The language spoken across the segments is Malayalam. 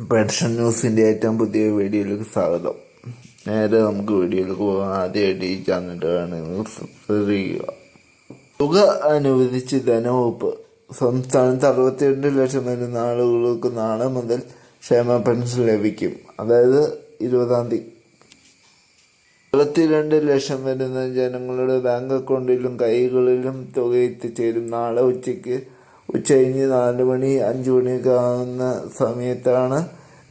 പെൻഷൻ ന്യൂസിൻ്റെ ഏറ്റവും പുതിയ വീഡിയോയിലേക്ക് സ്വാഗതം. നേരെ നമുക്ക് വീഡിയോയിലേക്ക് പോകാം. ആദ്യമായിട്ട് ഈ ചാനലാണ് സബ്സ്ക്രൈബ് ചെയ്യുക. തുക അനുവദിച്ച് ധനവകുപ്പ്. സംസ്ഥാനത്ത് 62 ലക്ഷം വരുന്ന ആളുകൾക്ക് നാളെ മുതൽ ക്ഷേമ പെൻഷൻ ലഭിക്കും. അതായത് 20-ാം തീയതി. 72 ലക്ഷം വരുന്ന ജനങ്ങളുടെ ബാങ്ക് അക്കൗണ്ടിലും കൈകളിലും തുക എത്തിച്ചേരും. നാളെ ഉച്ചകഴിഞ്ഞ് 4 മണി 5 മണിയൊക്കെ ആകുന്ന സമയത്താണ്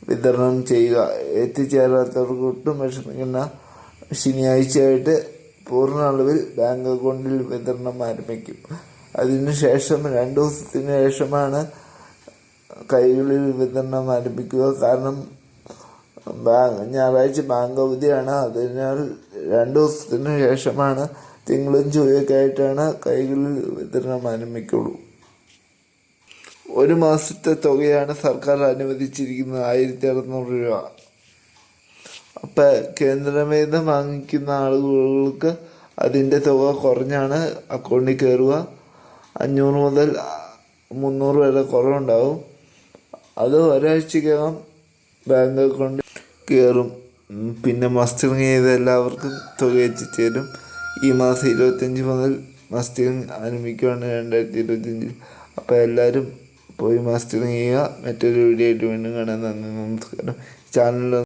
വിതരണം ചെയ്യുക. എത്തിച്ചേരാത്തവർക്ക് ഒട്ടും വിഷമിക്കുന്ന ശനിയാഴ്ചയായിട്ട് പൂർണ്ണ അളവിൽ ബാങ്ക് അക്കൗണ്ടിൽ വിതരണം ആരംഭിക്കും. അതിനുശേഷം 2 ദിവസത്തിന് ശേഷമാണ് കൈകളിൽ വിതരണം ആരംഭിക്കുക. കാരണം ഞായറാഴ്ച ബാങ്ക് അവധിയാണ്. അതിനാൽ 2 ദിവസത്തിന് ശേഷമാണ് തിങ്കളും ചൊവ്വയൊക്കെ ആയിട്ടാണ് കൈകളിൽ വിതരണം ആരംഭിക്കുള്ളൂ. 1 മാസത്തെ തുകയാണ് സർക്കാർ അനുവദിച്ചിരിക്കുന്നത്, 1600 രൂപ. അപ്പം കേന്ദ്രവേതനം വാങ്ങിക്കുന്ന ആളുകൾക്ക് അതിൻ്റെ തുക കുറഞ്ഞാണ് അക്കൗണ്ടിൽ കയറുക. 500 മുതൽ 300 വരെ കുറവുണ്ടാവും. അത് ഒരാഴ്ചക്കകം ബാങ്ക് അക്കൗണ്ടിൽ കയറും. പിന്നെ മസ്റ്ററിങ് ചെയ്ത എല്ലാവർക്കും തുക എത്തിച്ചേരും. ഈ മാസം 25 മുതൽ മസ്റ്ററിങ് ആരംഭിക്കുകയാണ് 2025. അപ്പോൾ എല്ലാവരും പോയി മസ്റ്ററിങ് ചെയ്യുക. മറ്റൊരു വീഡിയോ ആയിട്ട് വീണ്ടും കാണാൻ നന്ദി, നമസ്കാരം. ചാനൽ